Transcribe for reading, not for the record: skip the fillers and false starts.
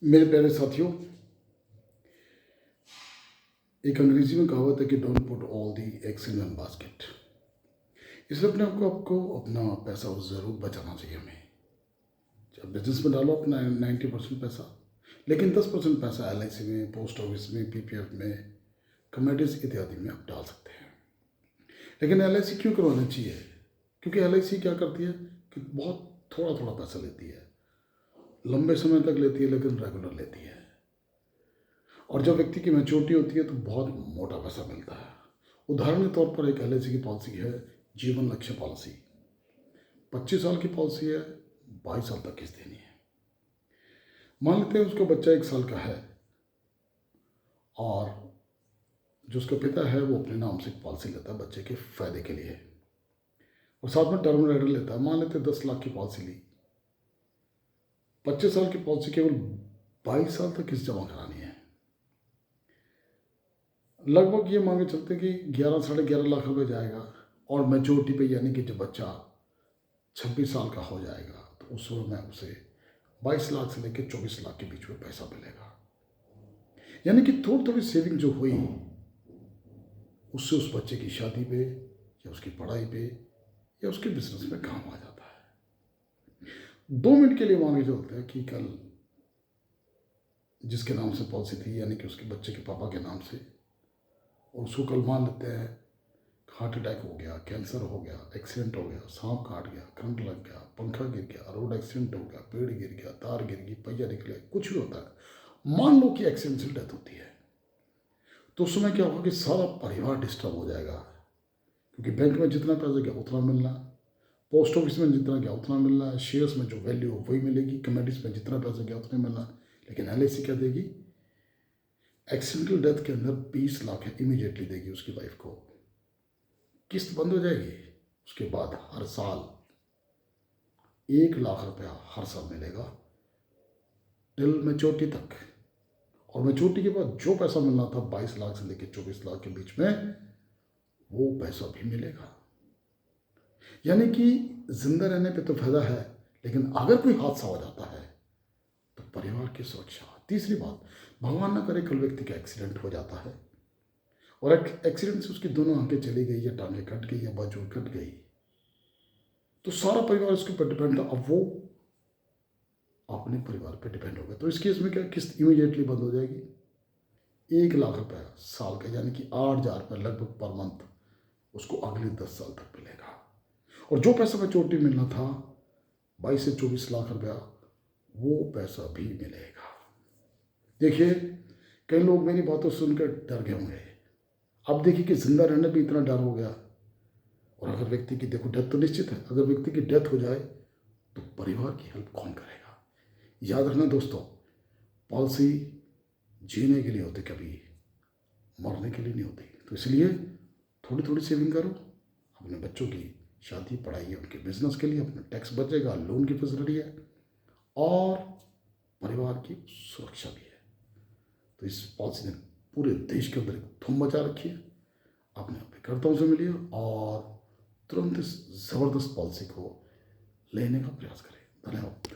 मेरे प्यारे साथियों, एक अंग्रेजी में कहावत है कि don't put all the eggs in one basket. इसलिए अपने आपको अपना पैसा ज़रूर बचाना चाहिए हमें। जब बिजनेस में डालो अपना 90% पैसा, लेकिन 10% पैसा LIC में, पोस्ट ऑफिस में, PPF में, कमोडिटीज इत्यादि में आप डाल सकते हैं। लेकिन LIC क्यों करवाना चाहिए? क्योंकि LIC क्या करती है कि बहुत थोड़ा थोड़ा पैसा लेती है, लंबे समय तक लेती है, लेकिन रेगुलर लेती है। और जब व्यक्ति की मैच्योरिटी होती है तो बहुत मोटा पैसा मिलता है। उदाहरण के तौर पर एक LIC की पॉलिसी है जीवन लक्ष्य पॉलिसी। 25 साल की पॉलिसी है, 22 साल तक किस्त देनी है। मान लेते हैं उसका बच्चा 1 साल का है और जो उसका पिता है वो अपने नाम से एक पॉलिसी लेता है बच्चे के फायदे के लिए, और साथ में टर्म राइडर लेता है। मान लेते हैं 10 लाख की पॉलिसी ली, 25 साल की पॉलिसी, केवल 22 साल तक किस्त जमा करानी है। लगभग ये मांगे चलते कि 11 साढ़े 11 लाख रुपए जाएगा। और मैच्योरिटी पे यानी कि जब बच्चा 26 साल का हो जाएगा तो उस समय में उसे 22 लाख से लेकर 24 लाख के बीच में पैसा मिलेगा। यानी कि थोड़ी थोड़ी सेविंग जो हुई उससे उस बच्चे की शादी पे या उसकी पढ़ाई पे या उसके बिजनेस में काम आ जाता है। 2 मिनट के लिए मांगे चलते हैं कि कल जिसके नाम से पॉलिसी थी, यानी कि उसके बच्चे के पापा के नाम से, और उसको कल मान लेते हैं हार्ट अटैक हो गया, कैंसर हो गया, एक्सीडेंट हो गया, सांप काट गया, करंट लग गया, पंखा गिर गया, रोड एक्सीडेंट हो गया, पेड़ गिर गया, तार गिर गई, पहिया निकले, कुछ भी होता है। मान लो कि एक्सीडेंट से डेथ होती है, तो उस समय क्या होगा कि सारा परिवार डिस्टर्ब हो जाएगा। क्योंकि बैंक में जितना पैसा गया उतना मिलना, पोस्ट ऑफिस में जितना गया उतना मिलना, शेयर्स में जो वैल्यू वही मिलेगी, कमोडिटीज में जितना पैसा गया उतना मिलना। लेकिन LIC क्या देगी? एक्सीडेंटल डेथ के अंदर 20 लाख है, इमीडिएटली देगी उसकी वाइफ को। किस्त बंद हो जाएगी, उसके बाद हर साल 1 लाख रुपया हर साल मिलेगा टिल मैच्योरिटी तक। और मैच्योरिटी के बाद जो पैसा मिलना था 22 लाख से लेकर 24 लाख के बीच में, वो पैसा भी मिलेगा। यानी कि जिंदा रहने पे तो फायदा है, लेकिन अगर कोई हादसा हो जाता है तो परिवार की सुरक्षा। तीसरी बात, भगवान ना करे कल व्यक्ति का एक्सीडेंट हो जाता है और एक्सीडेंट से उसकी दोनों आंखें चली गई या टांगें कट गई या बाजू कट गई, तो सारा परिवार उसके ऊपर डिपेंड था। अब वो अपने परिवार पे डिपेंड हो गया, तो इस केस में क्या किस्त इमीडिएटली बंद हो जाएगी। 1 लाख रुपया साल का, यानी कि 8,000 रुपये लगभग पर मंथ उसको अगले 10 साल तक मिलेगा। और जो पैसा मैच्योरिटी मिलना था 22 से 24 लाख रुपया, वो पैसा भी मिलेगा। देखिए, कई लोग मेरी बातों सुनकर डर गए होंगे। अब देखिए कि जिंदा रहने भी इतना डर हो गया। और अगर व्यक्ति की, देखो डेथ तो निश्चित है, अगर व्यक्ति की डेथ हो जाए तो परिवार की हेल्प कौन करेगा? याद रखना दोस्तों, पॉलिसी जीने के लिए होती, कभी मरने के लिए नहीं होती। तो इसलिए थोड़ी थोड़ी सेविंग करो, अपने बच्चों की शादी, पढ़ाई, उनके बिजनेस के लिए, अपना टैक्स बचेगा, लोन की फैसिलिटी है और परिवार की सुरक्षा भी है। तो इस पॉलिसी ने पूरे देश के अंदर एक धूम मचा रखी है। अपने अभिकर्ताओं से मिलिए और तुरंत इस ज़बरदस्त पॉलिसी को लेने का प्रयास करें। धन्यवाद।